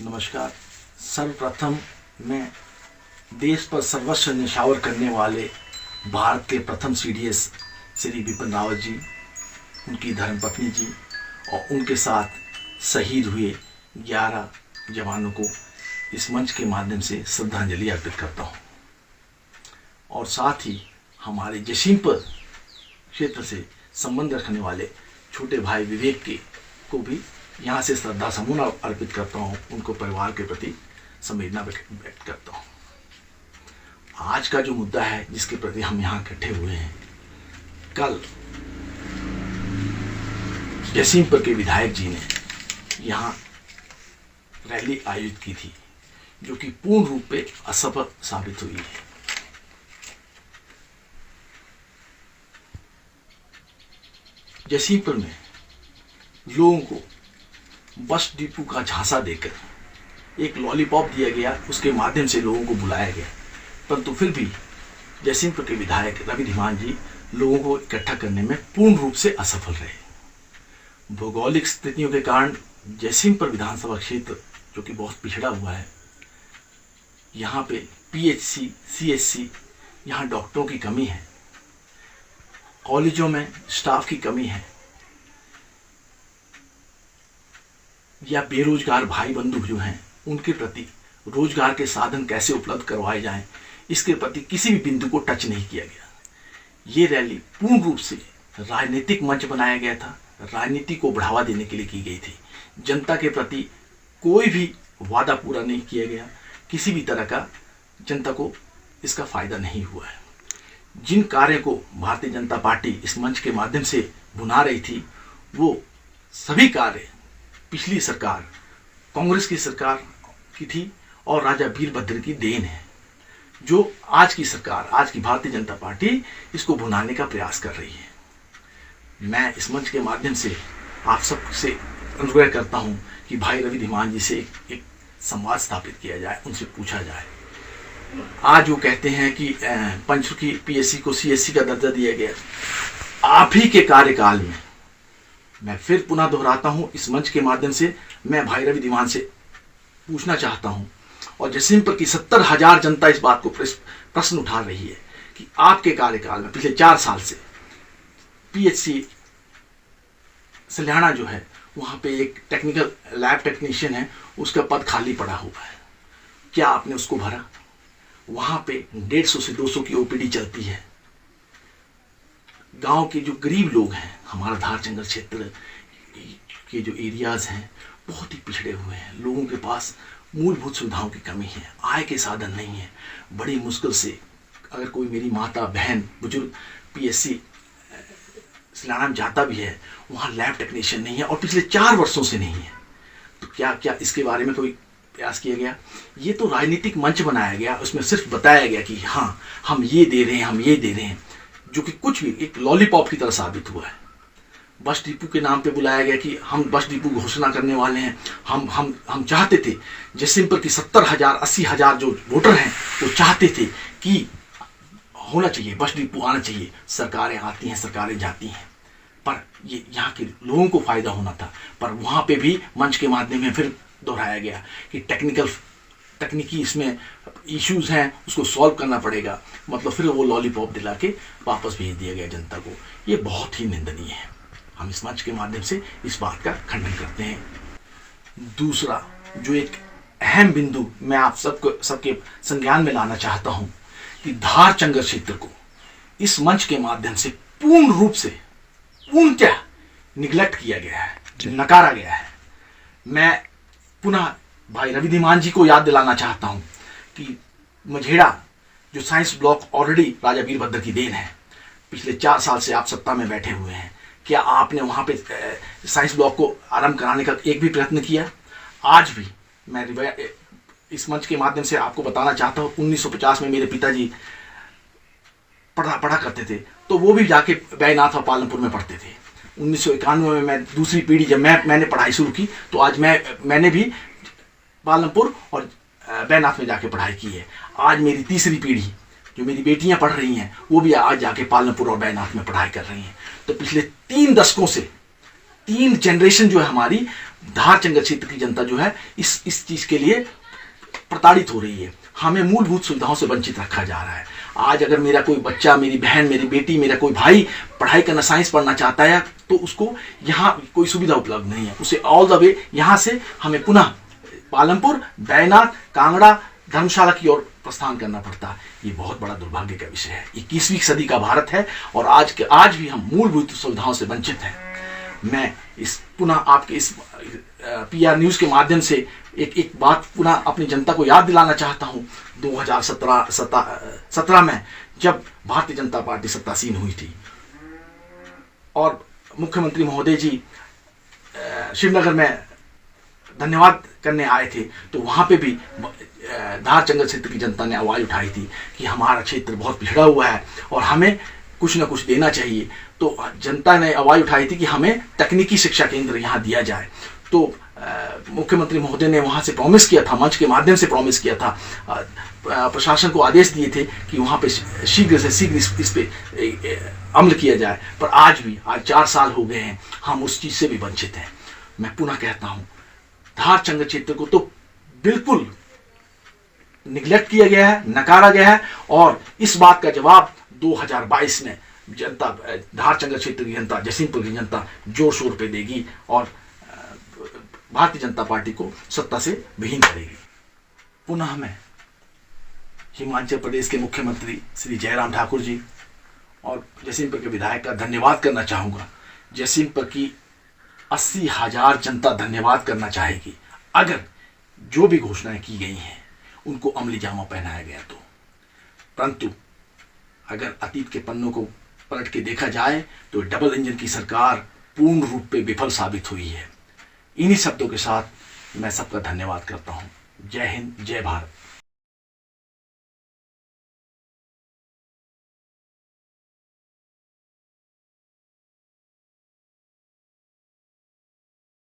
नमस्कार। सर्वप्रथम मैं देश पर सर्वस्व न्यौछावर करने वाले भारत के प्रथम सीडीएस श्री बिपिन रावत जी, उनकी धर्मपत्नी जी और उनके साथ शहीद हुए 11 जवानों को इस मंच के माध्यम से श्रद्धांजलि अर्पित करता हूँ। और साथ ही हमारे जसीमपुर क्षेत्र से संबंध रखने वाले छोटे भाई विवेक को भी यहाँ से श्रद्धा समूह अर्पित करता हूँ। उनको परिवार के प्रति संवेदना व्यक्त करता हूँ। आज का जो मुद्दा है जिसके प्रति हम यहाँ इकट्ठे हुए हैं, कल जसीमपुर के विधायक जी ने यहाँ रैली आयोजित की थी, जो कि पूर्ण रूप पे असफल साबित हुई है। जसीमपुर में लोगों को बस डिपो का झांसा देकर एक लॉलीपॉप दिया गया, उसके माध्यम से लोगों को बुलाया गया, परंतु फिर भी जसीमपुर के विधायक रवि धीमान जी लोगों को इकट्ठा करने में पूर्ण रूप से असफल रहे। भौगोलिक स्थितियों के कारण जसीमपुर विधानसभा क्षेत्र, जो कि बहुत पिछड़ा हुआ है, यहाँ पे पीएचसी, सीएचसी, यहाँ डॉक्टरों की कमी है, कॉलेजों में स्टाफ की कमी है, या बेरोजगार भाई बंधु जो हैं उनके प्रति रोजगार के साधन कैसे उपलब्ध करवाए जाएं, इसके प्रति किसी भी बिंदु को टच नहीं किया गया। ये रैली पूर्ण रूप से राजनीतिक मंच बनाया गया था, राजनीति को बढ़ावा देने के लिए की गई थी। जनता के प्रति कोई भी वादा पूरा नहीं किया गया, किसी भी तरह का जनता को इसका फायदा नहीं हुआ है। जिन कार्य को भारतीय जनता पार्टी इस मंच के माध्यम से बुना रही थी, वो सभी कार्य पिछली सरकार, कांग्रेस की सरकार की थी और राजा वीरभद्र की देन है, जो आज की सरकार, आज की भारतीय जनता पार्टी इसको भुनाने का प्रयास कर रही है। मैं इस मंच के माध्यम से आप सबसे अनुरोध करता हूं कि भाई रवि धीमान जी से एक संवाद स्थापित किया जाए, उनसे पूछा जाए। आज वो कहते हैं कि पंचमुखी पीएससी को सीएससी का दर्जा दिया गया। आप ही के कार्यकाल में, मैं फिर पुनः दोहराता हूं, इस मंच के माध्यम से मैं भाई रवि धीमान से पूछना चाहता हूं, और जसीमपुर की 70,000 जनता इस बात को प्रश्न उठा रही है कि आपके कार्यकाल में पिछले 4 साल से पीएचसी सल्याना जो है, वहां पे एक टेक्निकल लैब टेक्नीशियन है, उसका पद खाली पड़ा हुआ है, क्या आपने उसको भरा? वहां पे 150 से 200 की ओपीडी चलती है। गांव के जो गरीब लोग हैं, हमारा धारचंगर क्षेत्र के जो एरियाज हैं, बहुत ही पिछड़े हुए हैं। लोगों के पास मूलभूत सुविधाओं की कमी है, आय के साधन नहीं है। बड़ी मुश्किल से अगर कोई मेरी माता बहन बुजुर्ग पीएससी सल्याना में जाता भी है, वहाँ लैब टेक्नीशियन नहीं है और पिछले 4 वर्षों से नहीं है। तो क्या इसके बारे में कोई प्रयास किया गया? ये तो राजनीतिक मंच बनाया गया, उसमें सिर्फ बताया गया कि हाँ हम ये दे रहे हैं, हम ये दे रहे हैं, जो कि कुछ भी एक लॉलीपॉप की तरह साबित हुआ है। बस डिपो के नाम पे बुलाया गया कि हम बस डिपो घोषणा करने वाले हैं। हम चाहते थे, जसीमपुर की 70,000 80,000 जो वोटर हैं, वो चाहते थे कि होना चाहिए, बस डिपो आना चाहिए। सरकारें आती हैं, सरकारें जाती हैं, पर ये यहाँ के लोगों को फायदा होना था। पर वहाँ पे भी मंच के माध्यम में फिर दोहराया गया कि तकनीकी इसमें इश्यूज हैं, उसको सॉल्व करना पड़ेगा। मतलब फिर वो लॉलीपॉप दिला के वापस भेज दिया गया जनता को। ये बहुत ही निंदनीय है। हम इस मंच के माध्यम से इस बात का खंडन करते हैं। दूसरा जो एक अहम बिंदु मैं आप सबके संज्ञान में लाना चाहता हूं कि धारचंगर क्षेत्र को इस मंच के माध्यम से पूर्ण रूप से पूर्णतः निगलेक्ट किया गया है, नकारा गया है। मैं पुनः भाई रवि धीमान जी को याद दिलाना चाहता हूं कि मझेड़ा जो साइंस ब्लॉक ऑलरेडी राजा वीरभद्र की देन है, पिछले 4 साल से आप सत्ता में बैठे हुए हैं, क्या आपने वहां पे साइंस ब्लॉक को आरंभ कराने का एक भी प्रयत्न किया? आज भी मैं इस मंच के माध्यम से आपको बताना चाहता हूँ, 1950 में मेरे पिताजी पढ़ा करते थे, तो वो भी जाके बैनाथ और पालनपुर में पढ़ते थे। 1991 में मैं दूसरी पीढ़ी जब मैंने पढ़ाई शुरू की, तो आज मैंने भी पालनपुर और बैनाथ में जाके पढ़ाई की है। आज मेरी तीसरी पीढ़ी, जो मेरी बेटियां पढ़ रही हैं, वो भी आज जाके पालनपुर और बैनाथ में पढ़ाई कर रही हैं। तो पिछले 3 दशकों से 3 जनरेशन जो है हमारी, धारचंगर क्षेत्र की जनता जो है इस चीज के लिए प्रताड़ित हो रही है। हमें मूलभूत सुविधाओं से वंचित रखा जा रहा है। आज अगर मेरा कोई बच्चा, मेरी बहन, मेरी बेटी, मेरा कोई भाई पढ़ाई करना, साइंस पढ़ना चाहता है, तो उसको यहाँ कोई सुविधा उपलब्ध नहीं है। उसे ऑल द वे यहाँ से हमें पुनः पालमपुर, बैनाथ, कांगड़ा, धर्मशाला की ओर प्रस्थान करना पड़ता है। ये बहुत बड़ा दुर्भाग्य का विषय है। 21वीं सदी का भारत है और आज भी हम मूलभूत सुविधाओं से वंचित हैं। मैं इस पुनः आपके इस PR न्यूज के माध्यम से एक बात पुनः अपनी जनता को याद दिलाना चाहता हूं। 2017 में जब भारतीय जनता पार्टी सत्तासीन हुई थी और मुख्यमंत्री महोदय जी श्रीनगर में धन्यवाद करने आए थे, तो वहां पे भी धारचंगर क्षेत्र की जनता ने आवाज उठाई थी कि हमारा क्षेत्र बहुत पिछड़ा हुआ है और हमें कुछ ना कुछ देना चाहिए। तो जनता ने आवाज उठाई थी कि हमें तकनीकी शिक्षा केंद्र यहाँ दिया जाए। तो मुख्यमंत्री महोदय ने वहां से प्रॉमिस किया था, मंच के माध्यम से प्रॉमिस किया था, प्रशासन को आदेश दिए थे कि वहां पे शीघ्र से शीघ्र इस पे अमल किया जाए। पर आज 4 साल हो गए हैं, हम उस चीज से भी वंचित हैं। मैं पुनः कहता हूं, धारचंगर क्षेत्र को तो बिल्कुल निगलेक्ट किया गया है, नकारा गया है और इस बात का जवाब 2022 में जनता, धारचंगर क्षेत्र की जनता, जसीमपुर की जनता जोर शोर पे देगी और भारतीय जनता पार्टी को सत्ता से विहीन करेगी। पुनः मैं हिमाचल प्रदेश के मुख्यमंत्री श्री जयराम ठाकुर जी और जसीमपुर के विधायक का धन्यवाद करना चाहूँगा। जसीमपुर की 80,000 जनता धन्यवाद करना चाहेगी अगर जो भी घोषणाएं की गई हैं उनको अमली जामा पहनाया गया तो। परंतु अगर अतीत के पन्नों को पलट के देखा जाए तो डबल इंजन की सरकार पूर्ण रूप से विफल साबित हुई है। इन्हीं शब्दों के साथ मैं सबका धन्यवाद करता हूँ। जय हिंद, जय भारत।